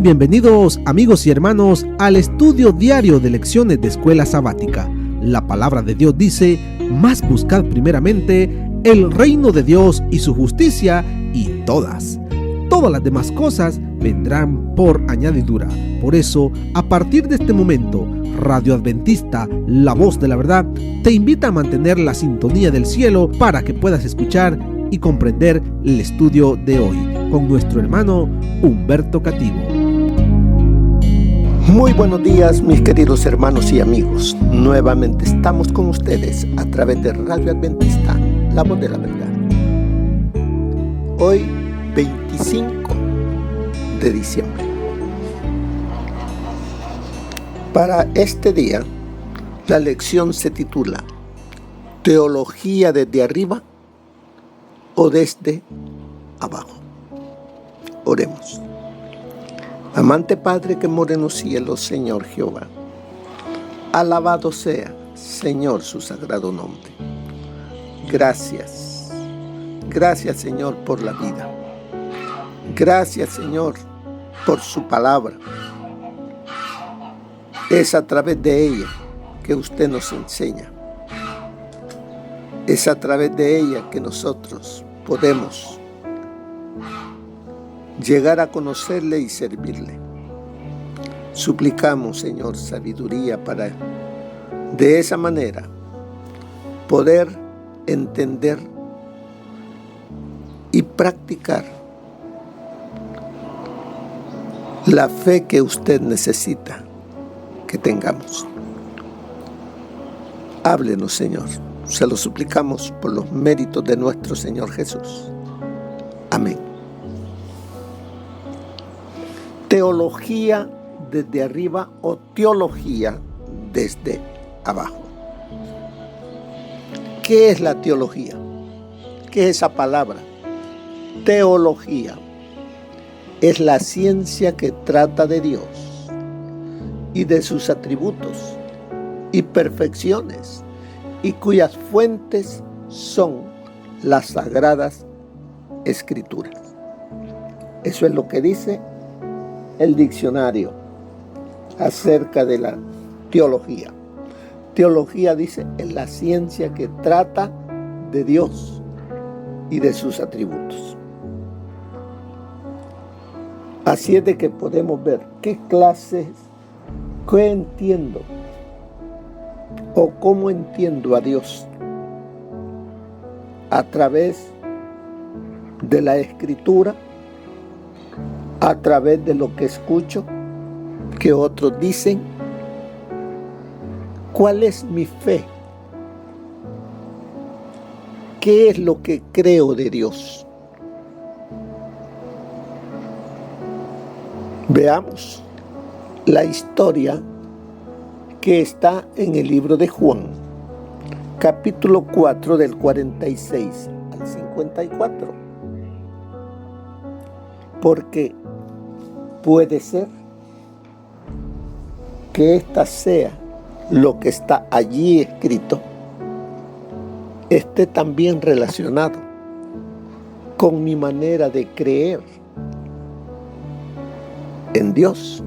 Bienvenidos amigos y hermanos al estudio diario de lecciones de Escuela Sabática. La palabra de Dios dice: mas buscad primeramente el reino de Dios y su justicia, y todas las demás cosas vendrán por añadidura. Por eso, a partir de este momento, Radio Adventista, la voz de la verdad, te invita a mantener la sintonía del cielo para que puedas escuchar y comprender el estudio de hoy con nuestro hermano Humberto Cativo. Muy buenos días, mis queridos hermanos y amigos. Nuevamente estamos con ustedes a través de Radio Adventista, la voz de la verdad. Hoy, 25 de diciembre. Para este día, la lección se titula ¿Teología desde arriba o desde abajo? Oremos. Amante Padre que mora en los cielos, Señor Jehová, alabado sea, Señor, su sagrado nombre. Gracias Señor por la vida. Gracias Señor por su palabra. Es a través de ella que usted nos enseña. Es a través de ella que nosotros podemos llegar a conocerle y servirle. Suplicamos, Señor, sabiduría para de esa manera poder entender y practicar la fe que usted necesita que tengamos. Háblenos, Señor. Se lo suplicamos por los méritos de nuestro Señor Jesús. Amén. Teología desde arriba o teología desde abajo. ¿Qué es la teología? ¿Qué es esa palabra? Teología es la ciencia que trata de Dios y de sus atributos y perfecciones, y cuyas fuentes son las sagradas escrituras. Eso es lo que dice el diccionario acerca de la teología. Teología, dice, es la ciencia que trata de Dios y de sus atributos. Así es de que podemos ver qué entiendo o cómo entiendo a Dios a través de la Escritura, a través de lo que escucho que otros dicen. ¿Cuál es mi fe? ¿Qué es lo que creo de Dios? Veamos la historia que está en el libro de Juan, capítulo 4, del 46 al 54. Porque puede ser que esta sea lo que está allí escrito, esté también relacionado con mi manera de creer en Dios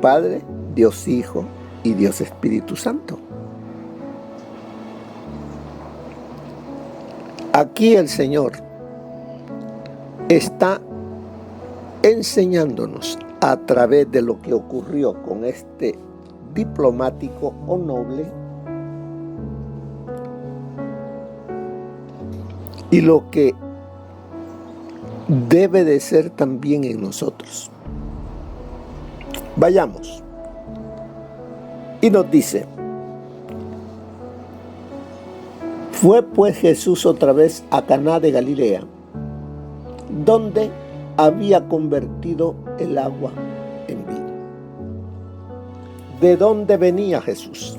Padre, Dios Hijo y Dios Espíritu Santo. Aquí el Señor está enseñándonos a través de lo que ocurrió con este diplomático o noble y lo que debe de ser también en nosotros. Vayamos. Y nos dice: fue pues Jesús otra vez a Caná de Galilea, donde había convertido el agua en vino. ¿De dónde venía Jesús?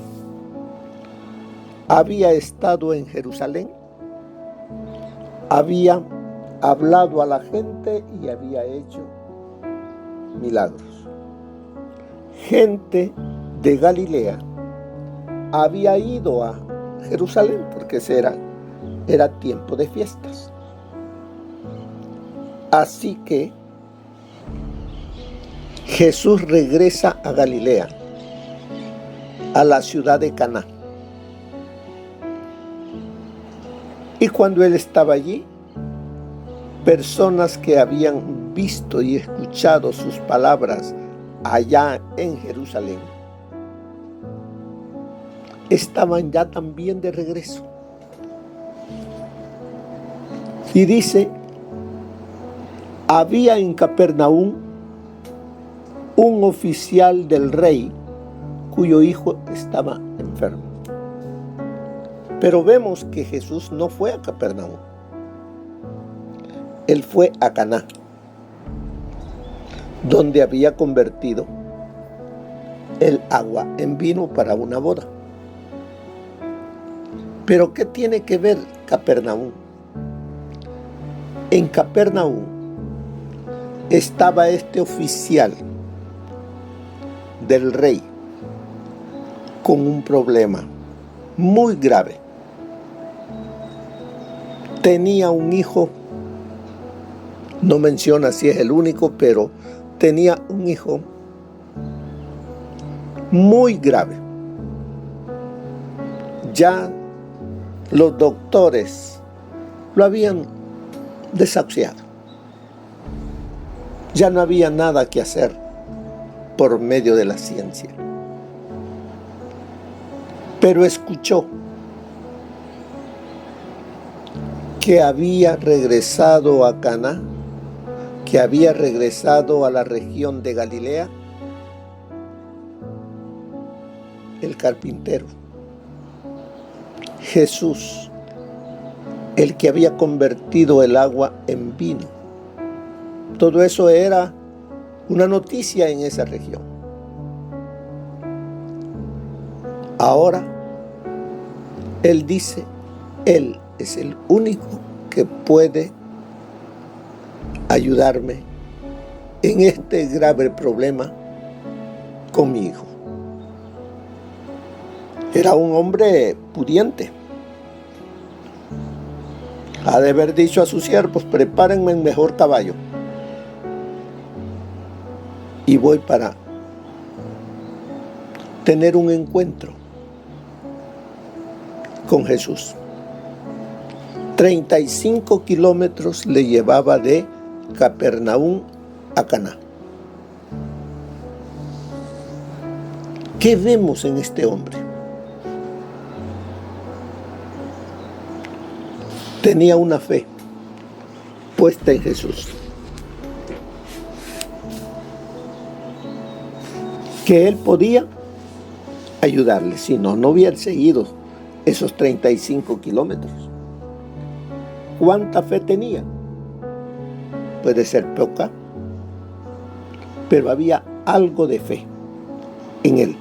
Había estado en Jerusalén, había hablado a la gente y había hecho milagros. Gente de Galilea había ido a Jerusalén porque era tiempo de fiestas. Así que Jesús regresa a Galilea, a la ciudad de Caná. Y cuando él estaba allí, personas que habían visto y escuchado sus palabras allá en Jerusalén, estaban ya también de regreso. Y dice, había en Capernaum un oficial del rey cuyo hijo estaba enfermo. Pero vemos que Jesús no fue a Capernaum. Él fue a Caná, donde había convertido el agua en vino para una boda. Pero ¿qué tiene que ver Capernaum? En Capernaum estaba este oficial del rey con un problema muy grave. Tenía un hijo, no menciona si es el único, pero tenía un hijo muy grave. Ya los doctores lo habían desahuciado. Ya no había nada que hacer por medio de la ciencia. Pero escuchó que había regresado a Caná, que había regresado a la región de Galilea, el carpintero, Jesús, el que había convertido el agua en vino. Todo eso era una noticia en esa región. Ahora, él dice, él es el único que puede ayudarme en este grave problema con mi hijo. Era un hombre pudiente. Ha de haber dicho a sus siervos, prepárenme el mejor caballo y voy para tener un encuentro con Jesús. 35 kilómetros le llevaba de Capernaum a Caná. ¿Qué vemos en este hombre? Tenía una fe puesta en Jesús, que él podía ayudarle, si no, no hubiera seguido esos 35 kilómetros. ¿Cuánta fe tenía? Puede ser poca, pero había algo de fe en él.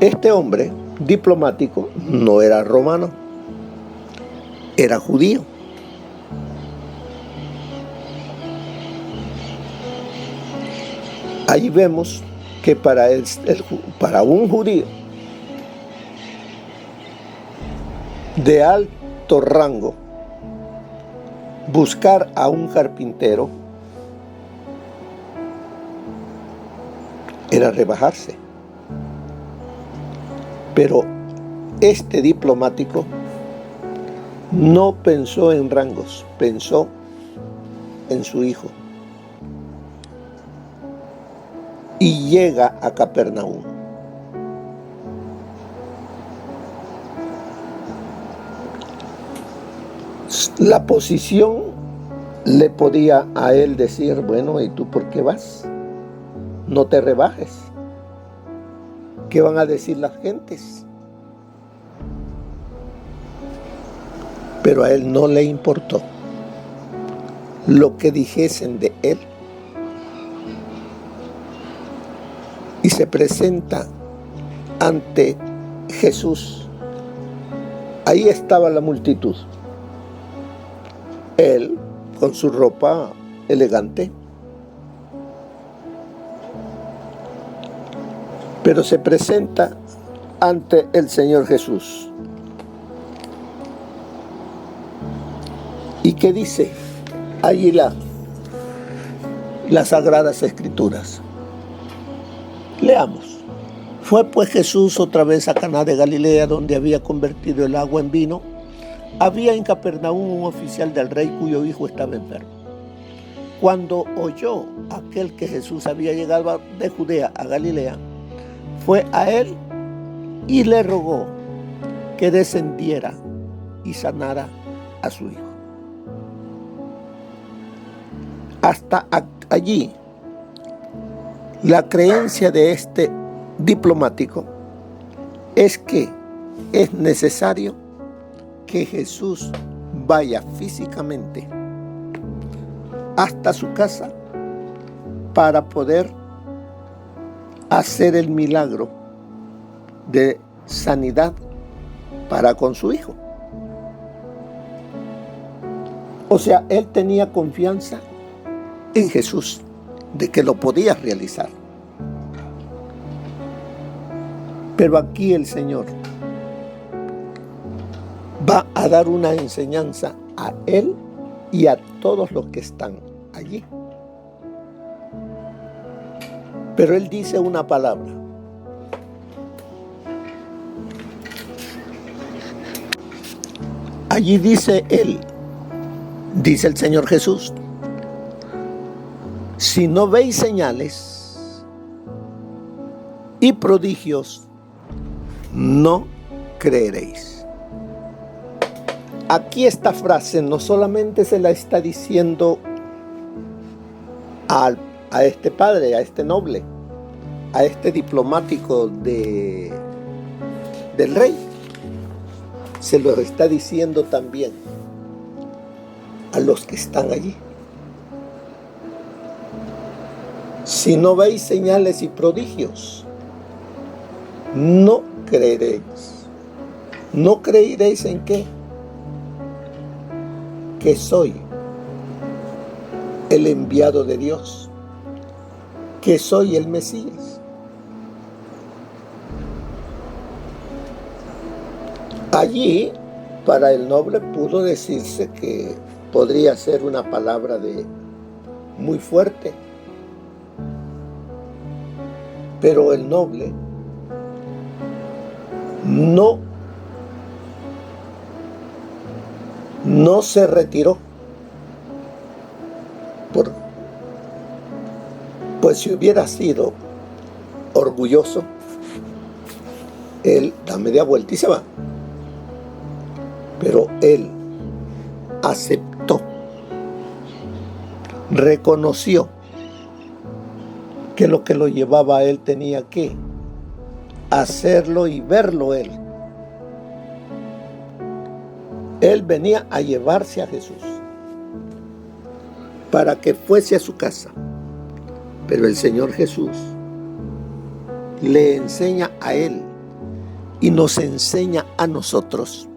Este hombre diplomático no era romano, era judío. Ahí vemos que para un judío de alto rango, buscar a un carpintero era rebajarse. Pero este diplomático no pensó en rangos, pensó en su hijo. Y llega a Capernaum. La posición le podía a él decir, bueno, ¿y tú por qué vas? No te rebajes. ¿Qué van a decir las gentes? Pero a él no le importó lo que dijesen de él. Y se presenta ante Jesús. Ahí estaba la multitud. Él con su ropa elegante. Pero se presenta ante el Señor Jesús. ¿Y qué dice? allí las Sagradas Escrituras. Leamos. Fue pues Jesús otra vez a Caná de Galilea, donde había convertido el agua en vino. Había en Capernaum un oficial del rey cuyo hijo estaba enfermo. Cuando oyó aquel que Jesús había llegado de Judea a Galilea, fue a él y le rogó que descendiera y sanara a su hijo. Hasta allí, la creencia de este diplomático es que es necesario que Jesús vaya físicamente hasta su casa para poder hacer el milagro de sanidad para con su hijo. O sea, él tenía confianza en Jesús de que lo podía realizar. Pero aquí el Señor va a dar una enseñanza a él y a todos los que están allí. Pero él dice una palabra. Allí dice él, dice el Señor Jesús: si no veis señales y prodigios, no creeréis. Aquí esta frase no solamente se la está diciendo a este padre, a este noble, a este diplomático del rey, se lo está diciendo también a los que están allí. Si no veis señales y prodigios, no creeréis. ¿No creeréis en qué? Que soy el enviado de Dios, que soy el Mesías. Allí, para el noble pudo decirse que podría ser una palabra muy fuerte, pero el noble no se retiró, pues si hubiera sido orgulloso, él da media vuelta y se va. Pero él aceptó, reconoció que lo que lo llevaba a él tenía que hacerlo y verlo él. Él venía a llevarse a Jesús para que fuese a su casa. Pero el Señor Jesús le enseña a él y nos enseña a nosotros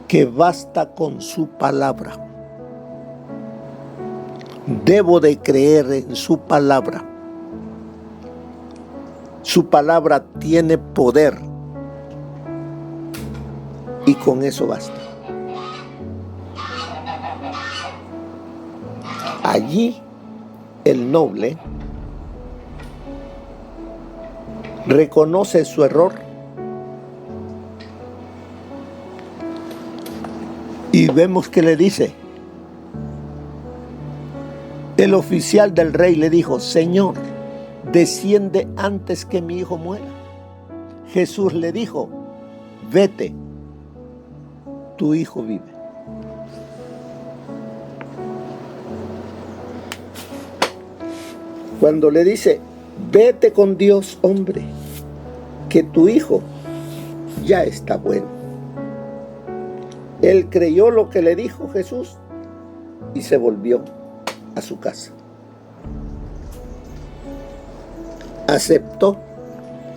que basta con su palabra. Debo de creer en su palabra. Su palabra tiene poder y con eso basta. Allí el noble reconoce su error y vemos que le dice, el oficial del rey le dijo: Señor, desciende antes que mi hijo muera. Jesús le dijo: vete, tu hijo vive. Cuando le dice: vete con Dios, hombre, que tu hijo ya está bueno. Él creyó lo que le dijo Jesús y se volvió a su casa. Aceptó,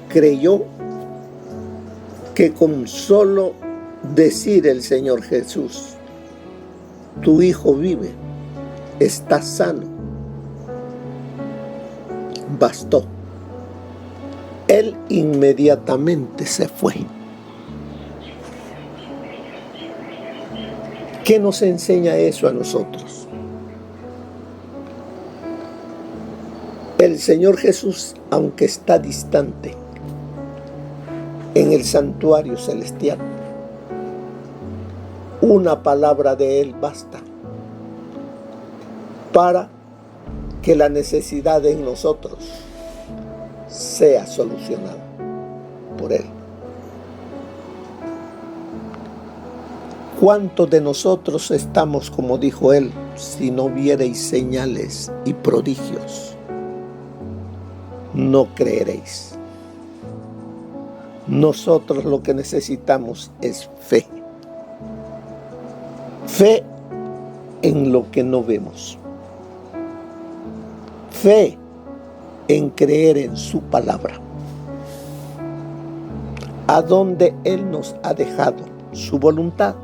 creyó que con solo decir el Señor Jesús: tu hijo vive, está sano, bastó. Él inmediatamente se fue. ¿Qué nos enseña eso a nosotros? El Señor Jesús, aunque está distante en el santuario celestial, una palabra de Él basta para que la necesidad en nosotros sea solucionada por Él. ¿Cuántos de nosotros estamos, como dijo Él, si no viereis señales y prodigios, no creeréis? Nosotros lo que necesitamos es fe. Fe en lo que no vemos. Fe en creer en su palabra. A donde Él nos ha dejado su voluntad.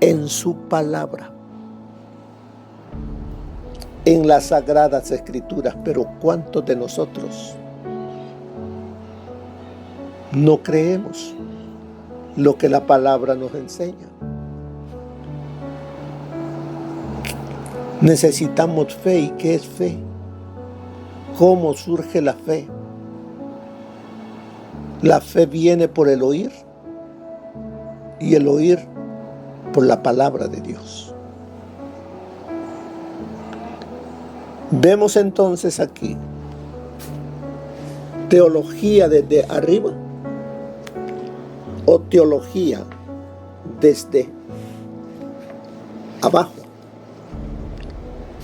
En su palabra. En las sagradas escrituras. Pero ¿cuántos de nosotros no creemos lo que la palabra nos enseña? Necesitamos fe. ¿Y qué es fe? ¿Cómo surge la fe? La fe viene por el oír y el oír por la palabra de Dios. Vemos entonces aquí teología desde arriba o teología desde abajo.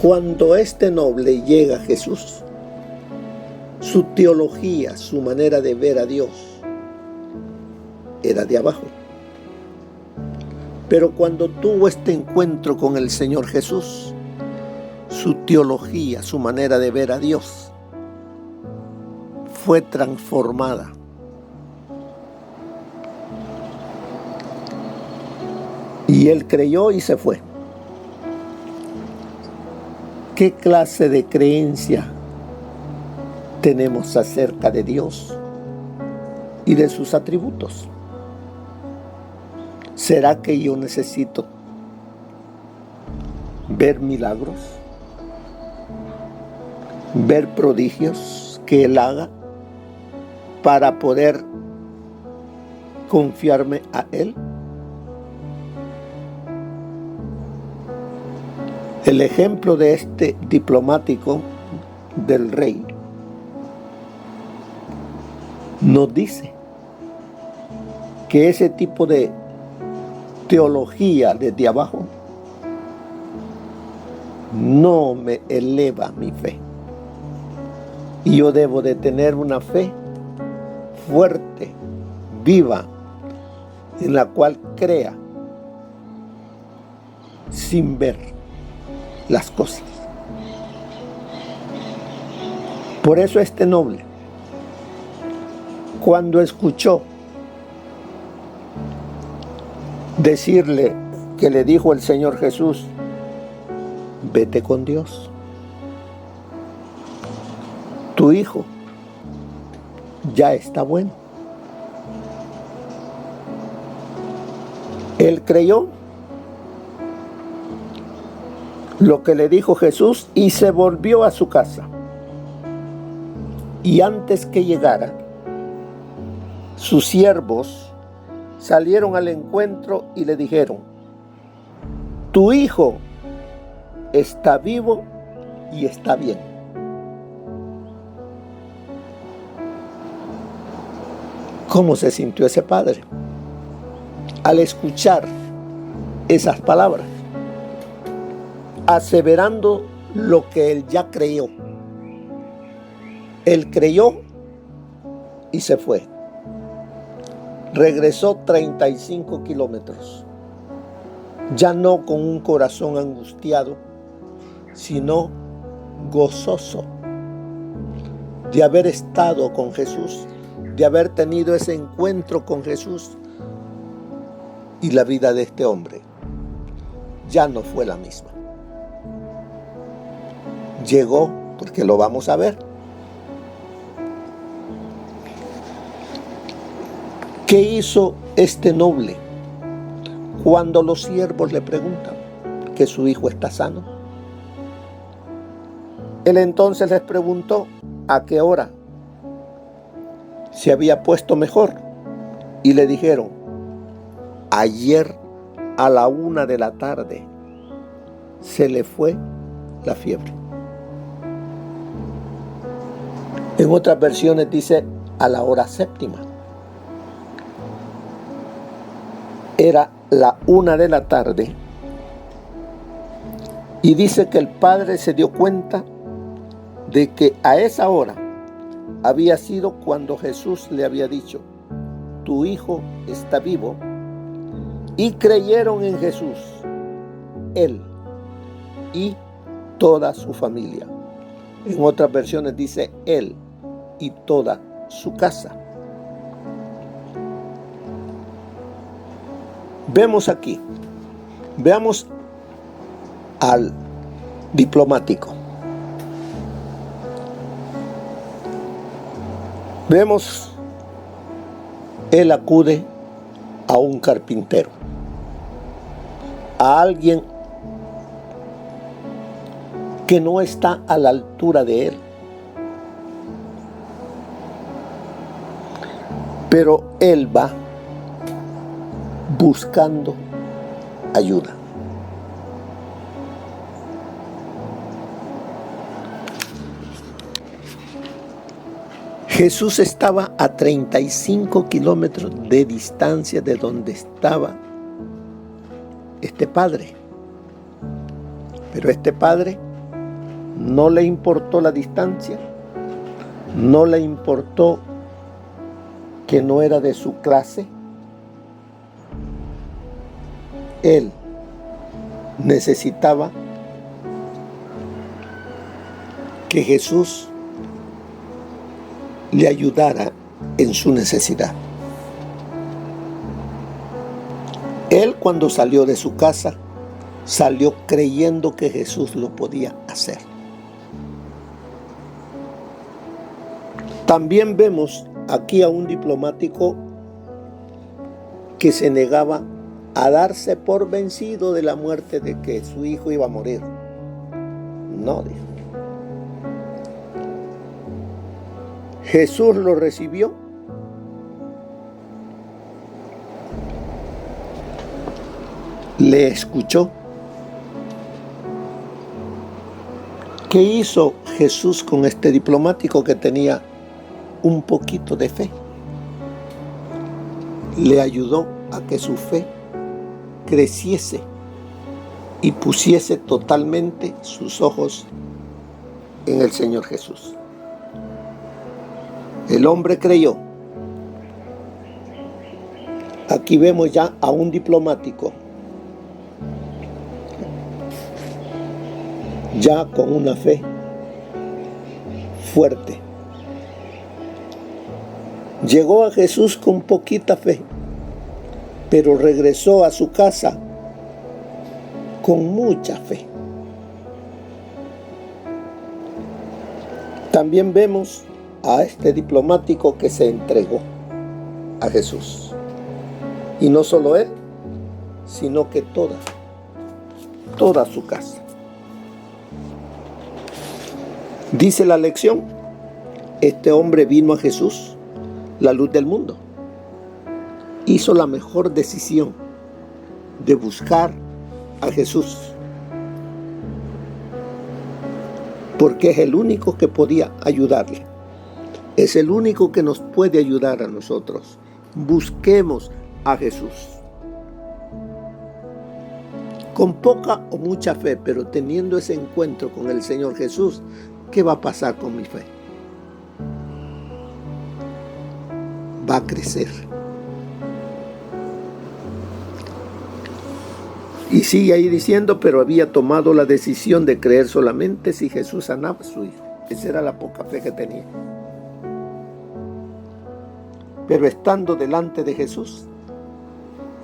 Cuando este noble llega a Jesús, su teología, su manera de ver a Dios era de abajo. Pero cuando tuvo este encuentro con el Señor Jesús, su teología, su manera de ver a Dios fue transformada. Y él creyó y se fue. ¿Qué clase de creencia tenemos acerca de Dios y de sus atributos? ¿Será que yo necesito ver milagros? ¿Ver prodigios que Él haga para poder confiarme a Él? El ejemplo de este diplomático del rey nos dice que ese tipo de teología desde abajo no me eleva mi fe. Y yo debo de tener una fe fuerte, viva, en la cual crea sin ver las cosas. Por eso este noble, cuando escuchó decirle que le dijo el Señor Jesús, vete con Dios, tu hijo ya está bueno. Él creyó lo que le dijo Jesús y se volvió a su casa. Y antes que llegara, sus siervos salieron al encuentro y le dijeron, tu hijo está vivo y está bien. ¿Cómo se sintió ese padre al escuchar esas palabras? Aseverando lo que él ya creyó. Él creyó y se fue. Regresó 35 kilómetros. Ya no con un corazón angustiado, sino gozoso de haber estado con Jesús, de haber tenido ese encuentro con Jesús. Y la vida de este hombre ya no fue la misma. Llegó, porque lo vamos a ver. ¿Qué hizo este noble Cuando los siervos le preguntan que su hijo está sano, él entonces les preguntó a qué hora se había puesto mejor, y le dijeron: ayer a la 1 de la tarde se le fue la fiebre. En otras versiones dice a la hora 7. Era la 1 de la tarde, y dice que el padre se dio cuenta de que a esa hora había sido cuando Jesús le había dicho: tu hijo está vivo, y creyeron en Jesús, él y toda su familia. En otras versiones dice él y toda su casa. Vemos aquí, veamos al diplomático. Vemos, él acude a un carpintero, a alguien que no está a la altura de él, pero él va buscando ayuda. Jesús estaba a 35 kilómetros de distancia de donde estaba este padre. Pero este padre no le importó la distancia, no le importó que no era de su clase. Él necesitaba que Jesús le ayudara en su necesidad. Él, cuando salió de su casa, salió creyendo que Jesús lo podía hacer. También vemos aquí a un diplomático que se negaba a darse por vencido de la muerte, de que su hijo iba a morir. No, dijo. Jesús lo recibió, le escuchó. ¿Qué hizo Jesús con este diplomático que tenía un poquito de fe? Le ayudó a que su fe creciese y pusiese totalmente sus ojos en el Señor Jesús. El hombre creyó. Aquí vemos ya a un diplomático, ya con una fe fuerte. Llegó a Jesús con poquita fe, pero regresó a su casa con mucha fe. También vemos a este diplomático que se entregó a Jesús. Y no solo él, sino que toda su casa. Dice la lección, este hombre vino a Jesús, la luz del mundo. Hizo la mejor decisión de buscar a Jesús, porque es el único que podía ayudarle. Es el único que nos puede ayudar a nosotros. Busquemos a Jesús. Con poca o mucha fe, pero teniendo ese encuentro con el Señor Jesús, ¿qué va a pasar con mi fe? Va a crecer. Y sigue ahí diciendo, pero había tomado la decisión de creer solamente si Jesús sanaba a su hijo. Esa era la poca fe que tenía. Pero estando delante de Jesús,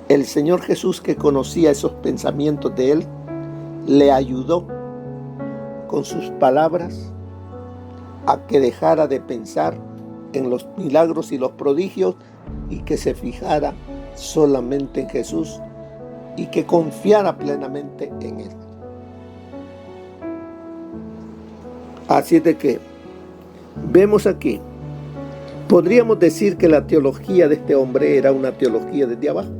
el Señor Jesús, que conocía esos pensamientos de él, le ayudó con sus palabras a que dejara de pensar en los milagros y los prodigios y que se fijara solamente en Jesús y que confiara plenamente en Él. Así de que vemos aquí, podríamos decir que la teología de este hombre era una teología desde abajo.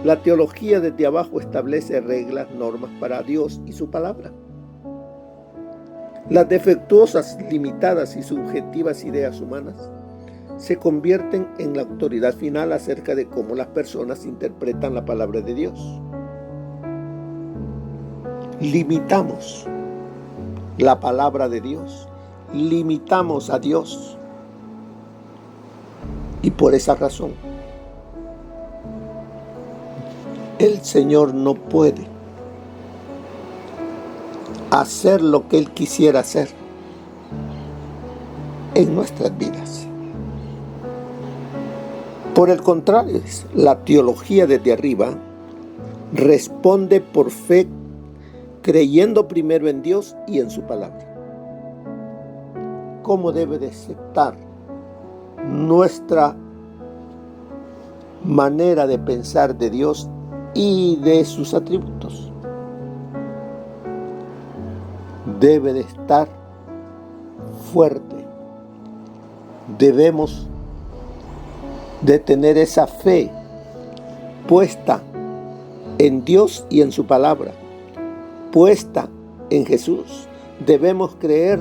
La teología desde abajo establece reglas, normas para Dios y su palabra. Las defectuosas, limitadas y subjetivas ideas humanas se convierten en la autoridad final acerca de cómo las personas interpretan la palabra de Dios. Limitamos la palabra de Dios, limitamos a Dios, y por esa razón el Señor no puede hacer lo que Él quisiera hacer en nuestras vidas. Por el contrario, la teología desde arriba responde por fe, creyendo primero en Dios y en su palabra. ¿Cómo debe de aceptar nuestra manera de pensar de Dios y de sus atributos? Debe de estar fuerte. Debemos de tener esa fe puesta en Dios y en su palabra, puesta en Jesús. Debemos creer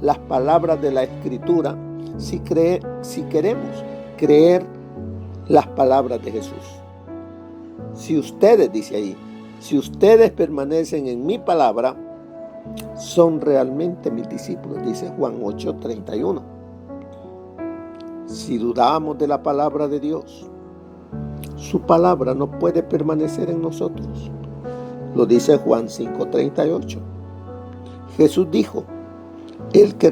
las palabras de la Escritura si queremos creer las palabras de Jesús. Si ustedes, dice ahí, si ustedes permanecen en mi palabra, son realmente mis discípulos, dice Juan 8:31. Si dudamos de la palabra de Dios, su palabra no puede permanecer en nosotros. Lo dice Juan 5:38. Jesús dijo, el que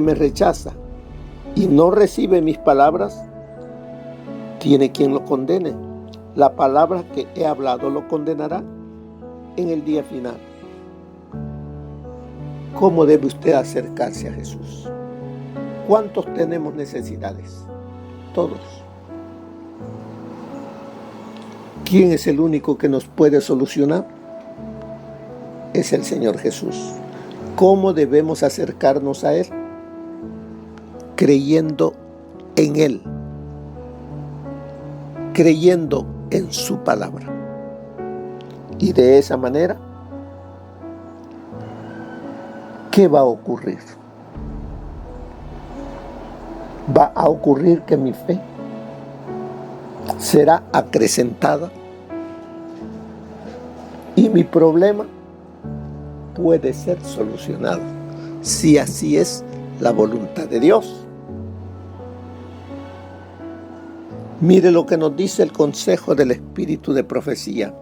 me rechaza y no recibe mis palabras, tiene quien lo condene. La palabra que he hablado lo condenará en el día final. ¿Cómo debe usted acercarse a Jesús? ¿Cuántos tenemos necesidades? Todos. ¿Quién es el único que nos puede solucionar? Es el Señor Jesús. ¿Cómo debemos acercarnos a Él? Creyendo en Él, creyendo en su palabra. Y de esa manera, ¿qué va a ocurrir? Va a ocurrir que mi fe será acrecentada y mi problema puede ser solucionado, si así es la voluntad de Dios. Mire lo que nos dice el consejo del Espíritu de Profecía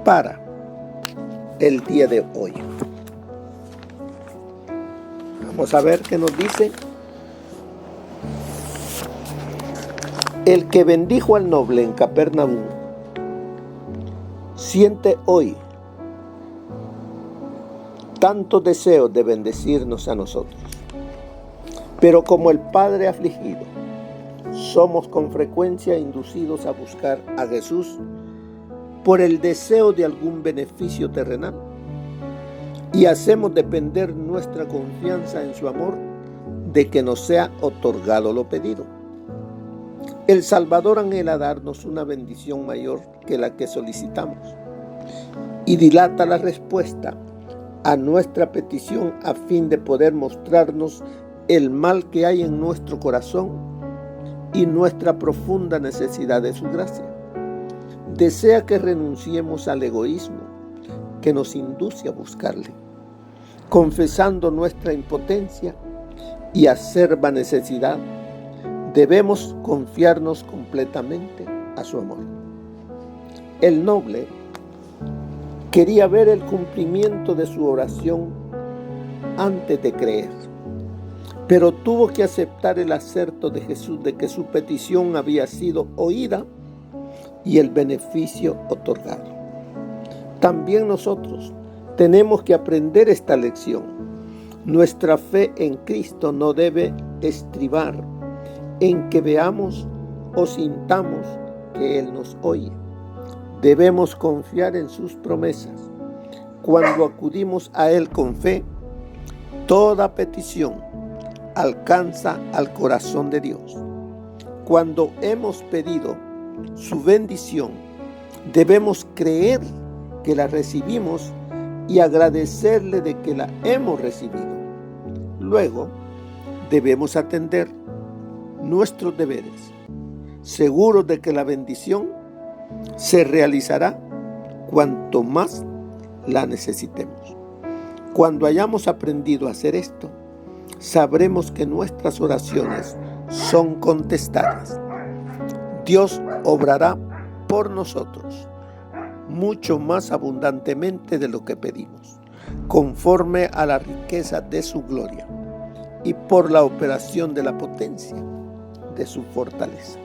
para el día de hoy. Vamos a ver qué nos dice. El que bendijo al noble en Capernaum siente hoy tantos deseos de bendecirnos a nosotros. Pero como el Padre afligido, somos con frecuencia inducidos a buscar a Jesús por el deseo de algún beneficio terrenal y hacemos depender nuestra confianza en su amor de que nos sea otorgado lo pedido. El Salvador anhela darnos una bendición mayor que la que solicitamos y dilata la respuesta a nuestra petición a fin de poder mostrarnos el mal que hay en nuestro corazón y nuestra profunda necesidad de su gracia. Desea que renunciemos al egoísmo que nos induce a buscarle, confesando nuestra impotencia y acerba necesidad. Debemos confiarnos completamente a su amor. El noble quería ver el cumplimiento de su oración antes de creer, pero tuvo que aceptar el acerto de Jesús de que su petición había sido oída y el beneficio otorgado. También nosotros tenemos que aprender esta lección. Nuestra fe en Cristo no debe estribar en que veamos o sintamos que Él nos oye. Debemos confiar en sus promesas. Cuando acudimos a Él con fe, toda petición alcanza al corazón de Dios. Cuando hemos pedido su bendición, debemos creer que la recibimos y agradecerle de que la hemos recibido. Luego, debemos atender nuestros deberes, seguros de que la bendición se realizará cuanto más la necesitemos. Cuando hayamos aprendido a hacer esto, sabremos que nuestras oraciones son contestadas. Dios obrará por nosotros mucho más abundantemente de lo que pedimos, conforme a la riqueza de su gloria y por la operación de la potencia de su fortaleza.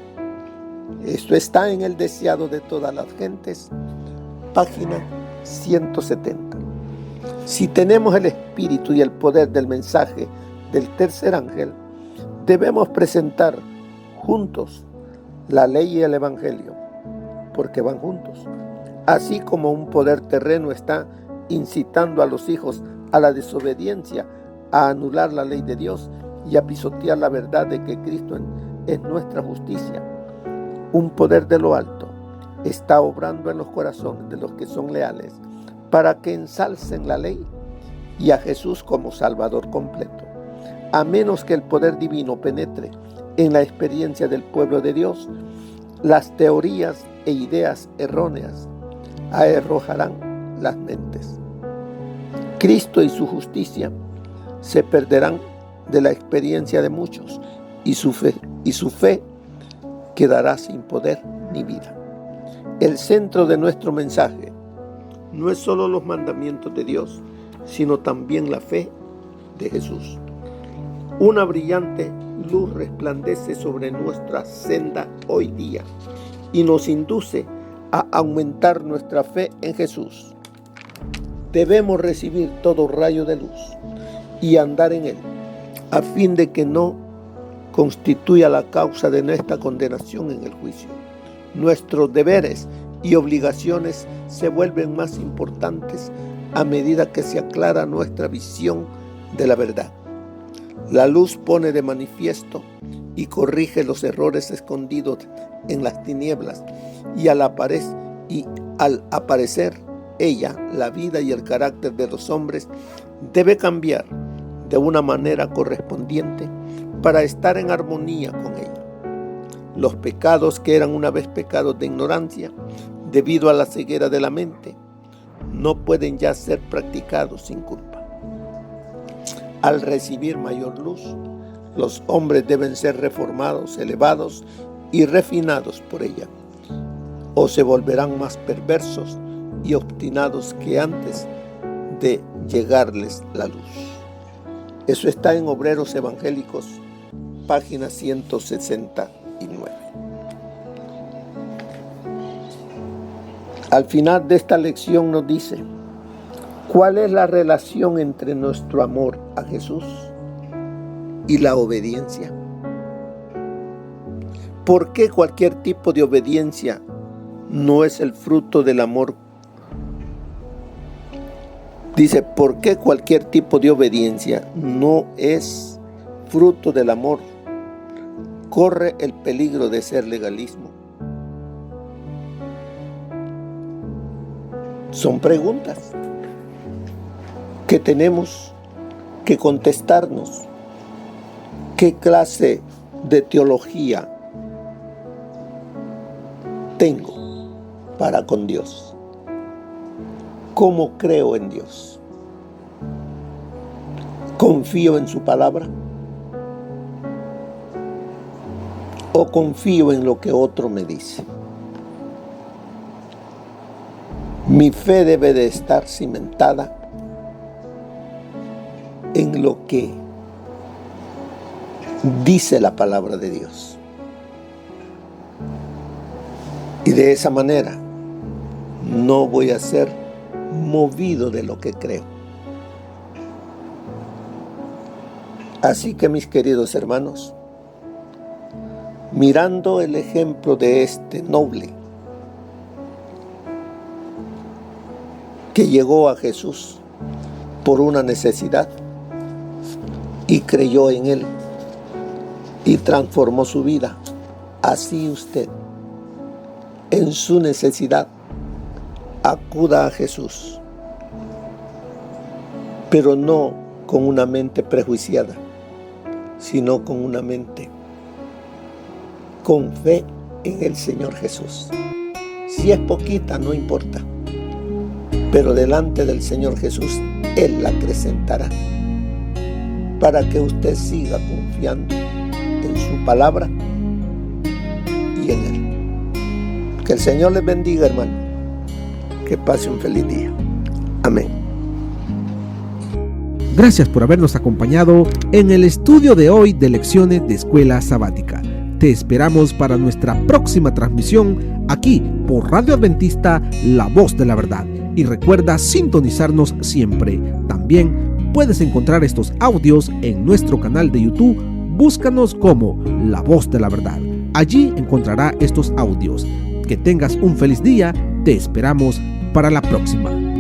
Esto está en El deseado de todas las gentes, página 170. Si tenemos el espíritu y el poder del mensaje del tercer ángel, debemos presentar juntos la ley y el evangelio, porque van juntos. Así como un poder terreno está incitando a los hijos a la desobediencia, a anular la ley de Dios y a pisotear la verdad de que Cristo es nuestra justicia, un poder de lo alto está obrando en los corazones de los que son leales para que ensalcen la ley y a Jesús como Salvador completo. A menos que el poder divino penetre en la experiencia del pueblo de Dios, las teorías e ideas erróneas arrojarán las mentes. Cristo y su justicia se perderán de la experiencia de muchos y su fe quedará sin poder ni vida. El centro de nuestro mensaje no es solo los mandamientos de Dios, sino también la fe de Jesús. Una brillante luz resplandece sobre nuestra senda hoy día y nos induce a aumentar nuestra fe en Jesús. Debemos recibir todo rayo de luz y andar en él, a fin de que no constituya la causa de nuestra condenación en el juicio. Nuestros deberes y obligaciones se vuelven más importantes a medida que se aclara nuestra visión de la verdad. La luz pone de manifiesto y corrige los errores escondidos en las tinieblas, y al aparecer ella, la vida y el carácter de los hombres debe cambiar de una manera correspondiente para estar en armonía con ella. Los pecados que eran una vez pecados de ignorancia, debido a la ceguera de la mente, no pueden ya ser practicados sin culpa. Al recibir mayor luz, los hombres deben ser reformados, elevados y refinados por ella, o se volverán más perversos y obstinados que antes de llegarles la luz. Eso está en Obreros Evangélicos, página 169. Al final de esta lección nos dice: ¿cuál es la relación entre nuestro amor a Jesús y la obediencia? ¿Por qué cualquier tipo de obediencia no es el fruto del amor? Dice, ¿por qué cualquier tipo de obediencia no es fruto del amor? Corre el peligro de ser legalismo. Son preguntas que tenemos que contestarnos. ¿Qué clase de teología tengo para con Dios? ¿Cómo creo en Dios? ¿Confío en su palabra? ¿O confío en lo que otro me dice? Mi fe debe de estar cimentada en lo que dice la palabra de Dios. Y de esa manera no voy a ser movido de lo que creo. Así que, mis queridos hermanos, mirando el ejemplo de este noble que llegó a Jesús por una necesidad y creyó en Él y transformó su vida. Así usted, en su necesidad, acuda a Jesús, pero no con una mente prejuiciada, sino con una mente con fe en el Señor Jesús. Si es poquita, no importa, pero delante del Señor Jesús, Él la acrecentará, para que usted siga confiando en su palabra y en Él. Que el Señor les bendiga, hermano. Que pase un feliz día. Amén. Gracias por habernos acompañado en el estudio de hoy de Lecciones de Escuela Sabática. Te esperamos para nuestra próxima transmisión aquí por Radio Adventista, La Voz de la Verdad. Y recuerda sintonizarnos siempre. También puedes encontrar estos audios en nuestro canal de YouTube. Búscanos como La Voz de la Verdad. Allí encontrará estos audios. Que tengas un feliz día. Te esperamos para la próxima.